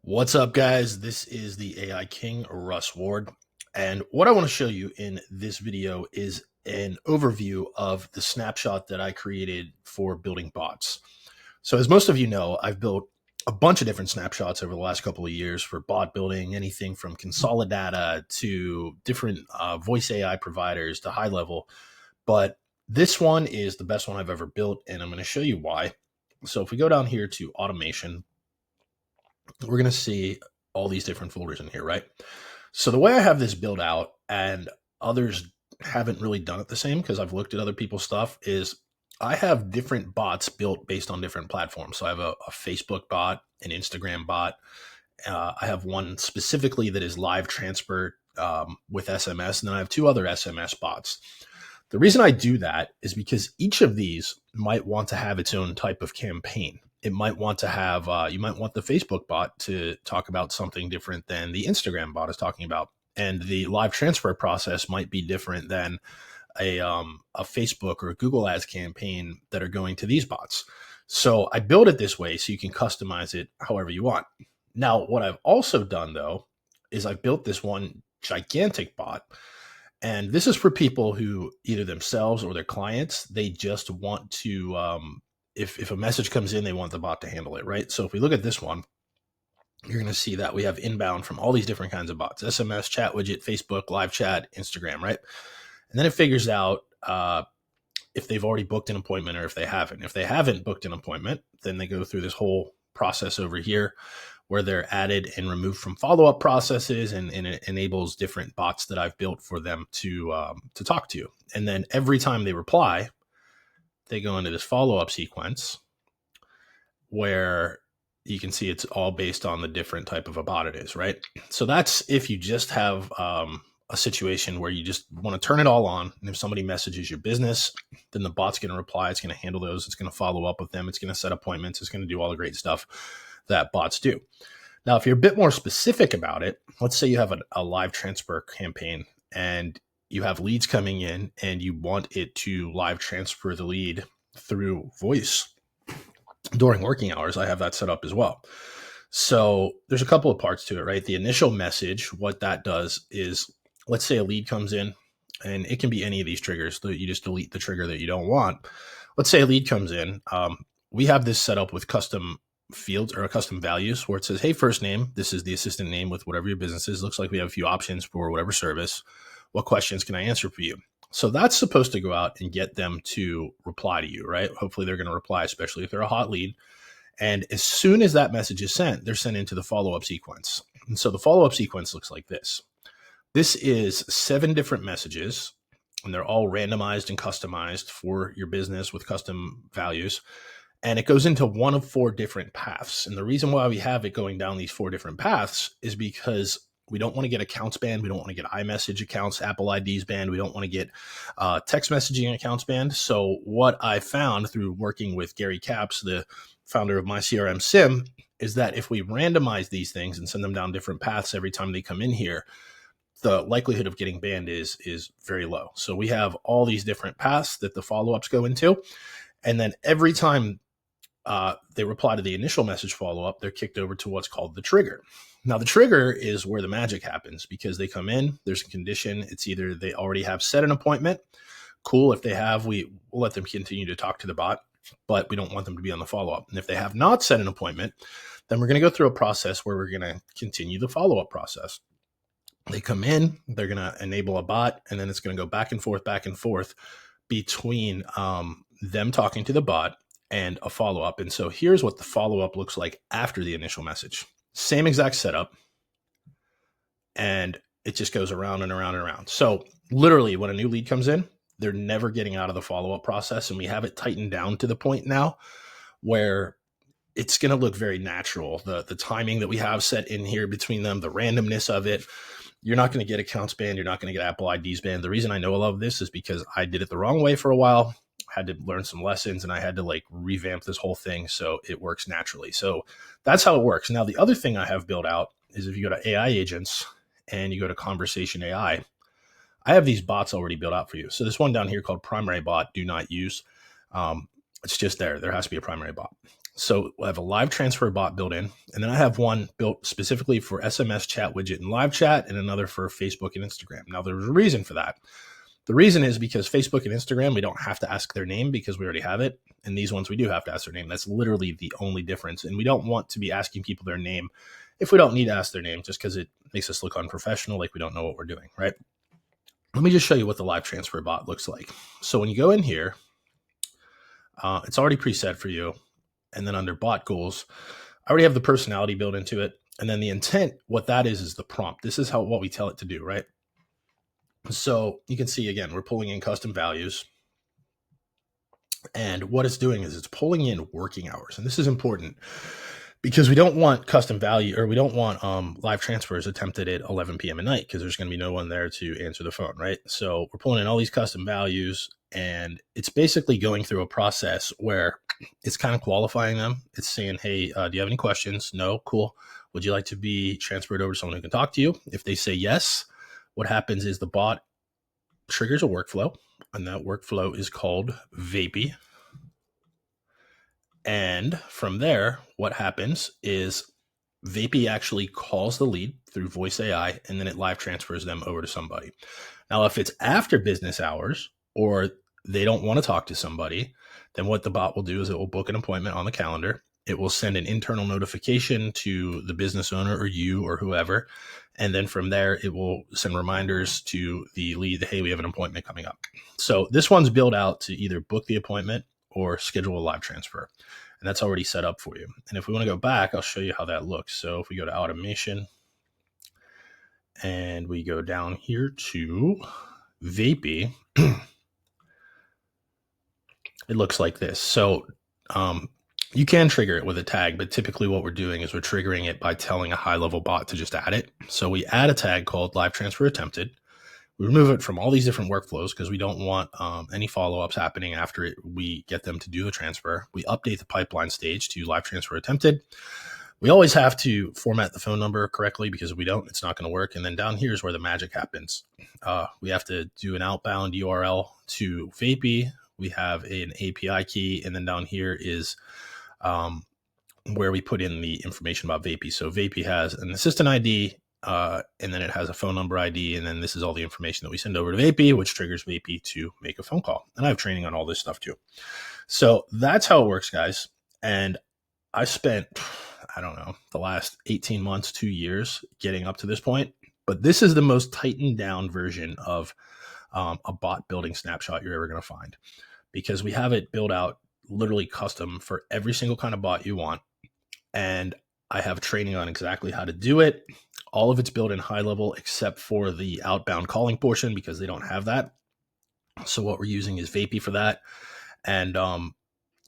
What's up, guys? This is the AI King, Russ Ward. And what I want to show you in this video is an overview of the snapshot that I created for building bots. So as most of you know, I've built a bunch of different snapshots over the last couple of years for bot building, anything from Consolidata to different voice AI providers to high level. But this one is the best one I've ever built, and I'm going to show you why. So if we go down here to automation, we're going to see all these different folders in here, right? So the way I have this built out, and others haven't really done it the same because I've looked at other people's stuff, is I have different bots built based on different platforms. So I have a Facebook bot, an Instagram bot. I have one specifically that is live transfer with SMS, and then I have two other SMS bots. The reason I do that is because each of these might want to have its own type of campaign. It might want to have, you might want the Facebook bot to talk about something different than the Instagram bot is talking about. And the live transfer process might be different than a Facebook or a Google Ads campaign that are going to these bots. So I build it this way so you can customize it however you want. Now, what I've also done though, is I built this one gigantic bot. And this is for people who either themselves or their clients, they just want to, if a message comes in, they want the bot to handle it, right? So if we look at this one, you're going to see that we have inbound from all these different kinds of bots: SMS, chat widget, Facebook, live chat, Instagram, right? And then it figures out if they've already booked an appointment or if they haven't. If they haven't booked an appointment, then they go through this whole process over here where they're added and removed from follow-up processes, and it enables different bots that I've built for them to talk to. And then every time they reply, they go into this follow-up sequence where you can see it's all based on the different type of a bot it is, right? So that's if you just have a situation where you just want to turn it all on. And if somebody messages your business, then the bot's going to reply. It's going to handle those. It's going to follow up with them. It's going to set appointments. It's going to do all the great stuff that bots do. Now, if you're a bit more specific about it, let's say you have a live transfer campaign and you have leads coming in and you want it to live transfer the lead through voice during working hours. I have that set up as well. So there's a couple of parts to it, right? The initial message, what that does is, let's say a lead comes in, and it can be any of these triggers. So you just delete the trigger that you don't want. Let's say a lead comes in. We have this set up with custom fields or custom values where it says, hey, first name, this is the assistant name with whatever your business is. Looks like we have a few options for whatever service. What questions can I answer for you? So that's supposed to go out and get them to reply to you, right? Hopefully they're going to reply, especially if they're a hot lead. And as soon as that message is sent, they're sent into the follow-up sequence. And so the follow-up sequence looks like this. This is 7 different messages, and they're all randomized and customized for your business with custom values. And it goes into one of 4 different paths. And the reason why we have it going down these 4 different paths is because we don't want to get accounts banned. We don't want to get iMessage accounts, Apple IDs banned. We don't want to get text messaging accounts banned. So what I found through working with Gary Capps, the founder of My CRM Sim, is that if we randomize these things and send them down different paths every time they come in here, the likelihood of getting banned is very low. So we have all these different paths that the follow-ups go into. And then every time they reply to the initial message follow-up, they're kicked over to what's called the trigger. Now, the trigger is where the magic happens because they come in, there's a condition. It's either they already have set an appointment. Cool. If they have, we'll let them continue to talk to the bot, but we don't want them to be on the follow-up. And if they have not set an appointment, then we're going to go through a process where we're going to continue the follow-up process. They come in, they're going to enable a bot, and then it's going to go back and forth between them talking to the bot and a follow-up. And so here's what the follow-up looks like after the initial message. Same exact setup. And it just goes around and around and around. So literally when a new lead comes in, they're never getting out of the follow-up process. And we have it tightened down to the point now where it's going to look very natural. The timing that we have set in here between them, the randomness of it. You're not going to get accounts banned. You're not going to get Apple IDs banned. The reason I know all of this is because I did it the wrong way for a while. Had to learn some lessons, and I had to revamp this whole thing so it works naturally. So that's how it works. Now, the other thing I have built out is if you go to AI agents and you go to conversation AI, I have these bots already built out for you. So this one down here called primary bot, do not use. It's just there. There has to be a primary bot. So I have a live transfer bot built in, and then I have one built specifically for SMS chat widget and live chat, and another for Facebook and Instagram. Now, there's a reason for that. The reason is because Facebook and Instagram, we don't have to ask their name because we already have it. And these ones, we do have to ask their name. That's literally the only difference. And we don't want to be asking people their name if we don't need to ask their name, just because it makes us look unprofessional, like we don't know what we're doing, right? Let me just show you what the live transfer bot looks like. So when you go in here, it's already preset for you. And then under bot goals, I already have the personality built into it. And then the intent, what that is the prompt. This is what we tell it to do, right? So you can see, again, we're pulling in custom values. And what it's doing is it's pulling in working hours. And this is important because we don't want custom value, or we don't want live transfers attempted at 11 p.m. at night, because there's going to be no one there to answer the phone, right? So we're pulling in all these custom values, and it's basically going through a process where it's kind of qualifying them. It's saying, hey, do you have any questions? No? Cool. Would you like to be transferred over to someone who can talk to you? If they say yes, what happens is the bot triggers a workflow, and that workflow is called Vapey. And from there, what happens is Vapey actually calls the lead through voice AI, and then it live transfers them over to somebody. Now, if it's after business hours or they don't want to talk to somebody, then what the bot will do is it will book an appointment on the calendar. It will send an internal notification to the business owner or you or whoever. And then from there, it will send reminders to the lead, hey, we have an appointment coming up. So this one's built out to either book the appointment or schedule a live transfer. And that's already set up for you. And if we want to go back, I'll show you how that looks. So if we go to automation and we go down here to Vapey, it looks like this. So you can trigger it with a tag, but typically what we're doing is we're triggering it by telling a high-level bot to just add it. So we add a tag called live transfer attempted. We remove it from all these different workflows because we don't want any follow-ups happening after we get them to do the transfer. We update the pipeline stage to live transfer attempted. We always have to format the phone number correctly, because if we don't, it's not going to work. And then down here is where the magic happens. We have to do an outbound URL to Vapey. We have an API key, and then down here is where we put in the information about Vapey. So Vapey has an assistant ID, and then it has a phone number ID, and then this is all the information that we send over to Vapey, which triggers Vapey to make a phone call. And I have training on all this stuff too. So that's how it works, guys. And I spent, I don't know, the last 18 months, 2 years getting up to this point. But this is the most tightened down version of a bot building Snapshot you're ever going to find, because we have it built out literally custom for every single kind of bot you want. And I have training on exactly how to do it. All of it's built in high level except for the outbound calling portion, because they don't have that. So what we're using is Vapey for that. And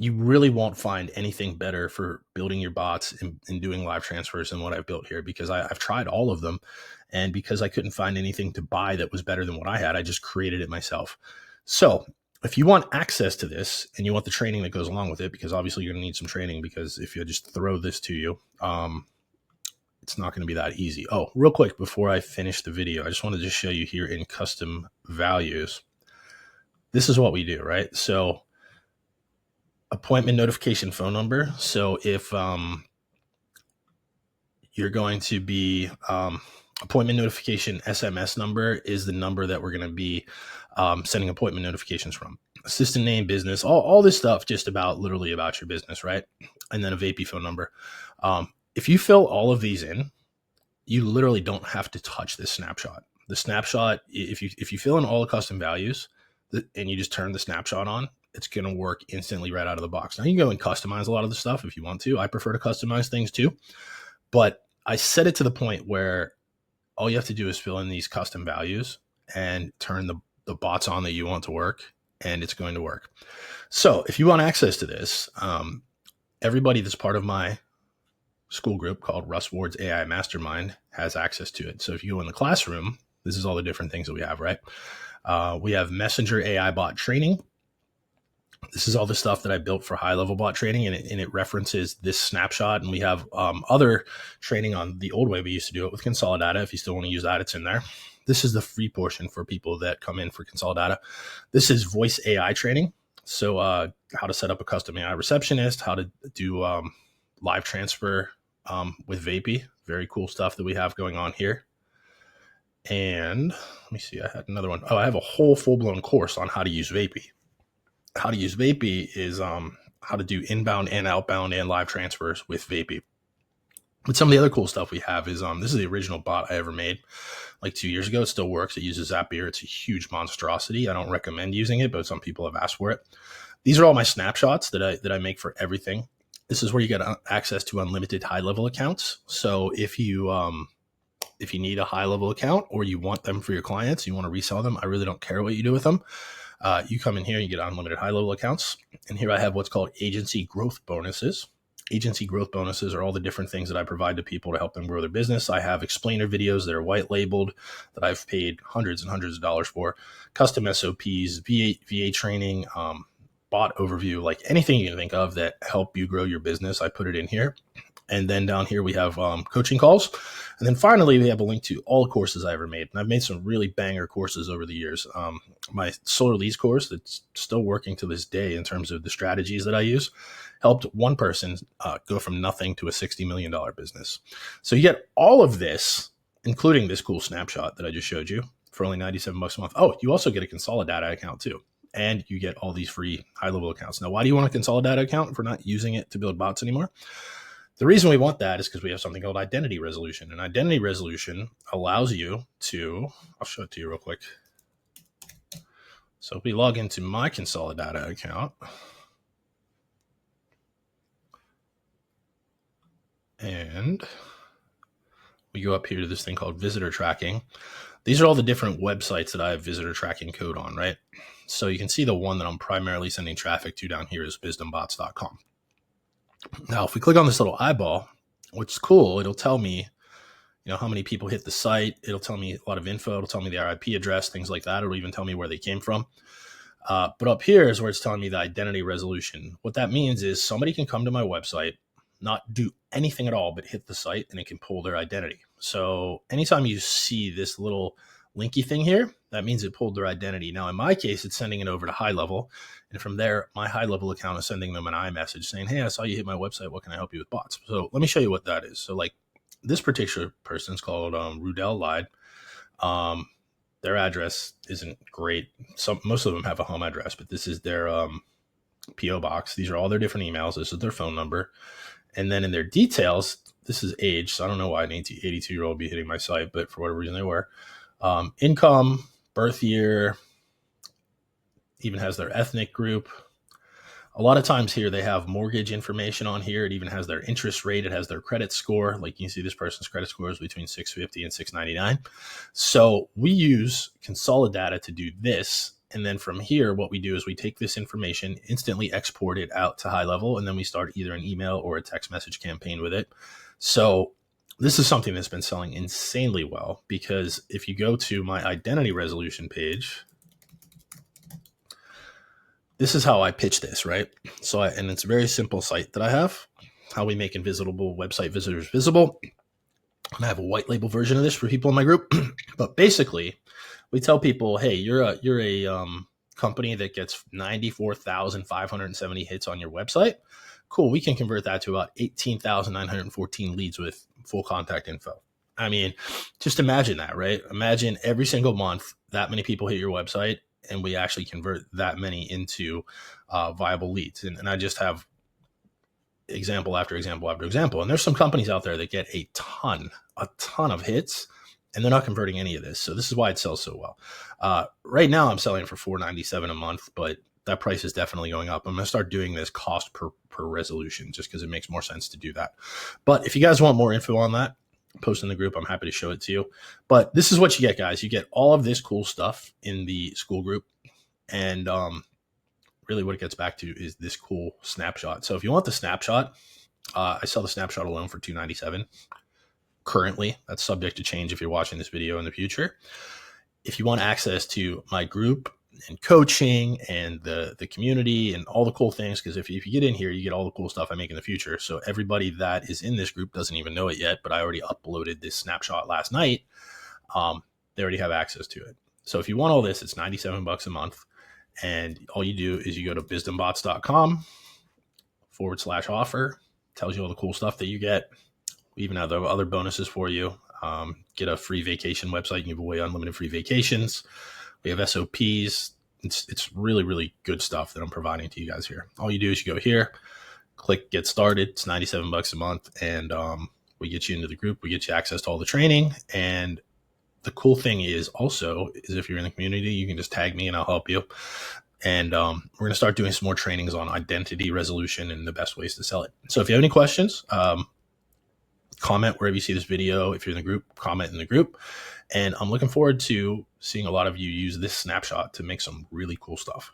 you really won't find anything better for building your bots and doing live transfers than what I've built here, because I've tried all of them. And because I couldn't find anything to buy that was better than what I had, I just created it myself. So if you want access to this and you want the training that goes along with it, because obviously you're going to need some training, because if you just throw this to you, it's not going to be that easy. Oh, real quick, before I finish the video, I just wanted to show you here in custom values. This is what we do, right? So appointment notification phone number. So if you're going to be appointment notification SMS number is the number that we're going to be sending appointment notifications from. Assistant name, business, all this stuff just about literally about your business, right? And then a Vapey phone number. If you fill all of these in, you literally don't have to touch this snapshot. The snapshot, if you fill in all the custom values and you just turn the snapshot on, it's going to work instantly right out of the box. Now you can go and customize a lot of the stuff if you want to. I prefer to customize things too, but I set it to the point where all you have to do is fill in these custom values and turn the bots on that you want to work, and it's going to work. So if you want access to this, everybody that's part of my school group called Russ Ward's AI Mastermind has access to it. So if you go in the classroom, this is all the different things that we have, right? We have Messenger AI bot training. This is all the stuff that I built for high-level bot training, and it references this snapshot. And we have other training on the old way we used to do it with Consolidata. If you still want to use that, it's in there. This is the free portion for people that come in for Consolidata. This is voice AI training. So how to set up a custom AI receptionist, how to do live transfer with Vapey. Very cool stuff that we have going on here. And let me see, I had another one. Oh, I have a whole full-blown course on how to use Vapey. How to use Vapey is how to do inbound and outbound and live transfers with Vapey. But some of the other cool stuff we have is this is the original bot I ever made like 2 years ago. It still works. It uses Zapier. It's a huge monstrosity. I don't recommend using it, but some people have asked for it. These are all my snapshots that I make for everything. This is where you get access to unlimited high-level accounts. So if you need a high-level account or you want them for your clients, you want to resell them, I really don't care what you do with them. You come in here, you get unlimited high-level accounts. And here I have what's called agency growth bonuses. Agency growth bonuses are all the different things that I provide to people to help them grow their business. I have explainer videos that are white labeled that I've paid hundreds and hundreds of dollars for, custom SOPs, VA training, bot overview, like anything you can think of that help you grow your business. I put it in here. And then down here we have coaching calls. And then finally, we have a link to all the courses I ever made. And I've made some really banger courses over the years. My solar leads course that's still working to this day in terms of the strategies that I use helped one person go from nothing to a $60 million business. So you get all of this, including this cool snapshot that I just showed you for only $97 a month. Oh, you also get a Consolidata account too. And you get all these free high-level accounts. Now, why do you want a Consolidata account if we're not using it to build bots anymore? The reason we want that is because we have something called identity resolution. And identity resolution allows you to, I'll show it to you real quick. So if we log into my Consolidata account, and we go up here to this thing called visitor tracking. These are all the different websites that I have visitor tracking code on, right? So you can see the one that I'm primarily sending traffic to down here is wisdombots.com. Now, if we click on this little eyeball, which is cool, it'll tell me, how many people hit the site. It'll tell me a lot of info. It'll tell me their IP address, things like that. It'll even tell me where they came from. But up here is where it's telling me the identity resolution. What that means is somebody can come to my website, not do anything at all, but hit the site and it can pull their identity. So anytime you see this little linky thing here, that means it pulled their identity. Now, in my case, it's sending it over to high level. And from there, my high level account is sending them an iMessage saying, hey, I saw you hit my website. What can I help you with bots? So let me show you what that is. So like this particular person's called Rudell Lied. Their address isn't great. Most of them have a home address, but this is their PO box. These are all their different emails. This is their phone number. And then in their details, this is age. So I don't know why an 82-year-old would be hitting my site, but for whatever reason they were. Income, birth year, even has their ethnic group. A lot of times here they have mortgage information on here. It even has their interest rate. It has their credit score. Like you can see this person's credit score is between 650 and 699. So we use Consolidata to do this. And then from here, what we do is we take this information, instantly export it out to high level, and then we start either an email or a text message campaign with it. So this is something that's been selling insanely well, because if you go to my identity resolution page, this is how I pitch this, right? So, and it's a very simple site that I have, how we make invisible website visitors visible. And I have a white label version of this for people in my group. But basically, we tell people, hey, you're a company that gets 94,570 hits on your website. Cool, we can convert that to about 18,914 leads with full contact info. I mean, just imagine that, right? Imagine every single month that many people hit your website, and we actually convert that many into viable leads. And I just have example after example after example. And there's some companies out there that get a ton of hits, and they're not converting any of this. So this is why it sells so well. Right now I'm selling it for $497 a month, but that price is definitely going up. I'm going to start doing this cost per resolution just because it makes more sense to do that. But if you guys want more info on that, post in the group. I'm happy to show it to you. But this is what you get, guys. You get all of this cool stuff in the school group. And really what it gets back to is this cool snapshot. So if you want the snapshot, I sell the snapshot alone for $297 currently. That's subject to change if you're watching this video in the future. If you want access to my group and coaching and the community and all the cool things, because if you get in here, you get all the cool stuff I make in the future. So everybody that is in this group doesn't even know it yet, but I already uploaded this snapshot last night. They already have access to it. So if you want all this, it's $97 a month. And all you do is you go to wisdombots.com/offer. Tells you all the cool stuff that you get. We even have other bonuses for you. Get a free vacation website. You can give away unlimited free vacations. We have SOPs. It's really, really good stuff that I'm providing to you guys here. All you do is you go here, click get started. It's $97 a month. And we get you into the group. We get you access to all the training. And the cool thing is also is if you're in the community, you can just tag me and I'll help you. And we're going to start doing some more trainings on identity resolution and the best ways to sell it. So if you have any questions, comment wherever you see this video. If you're in the group, comment in the group. And I'm looking forward to seeing a lot of you use this snapshot to make some really cool stuff.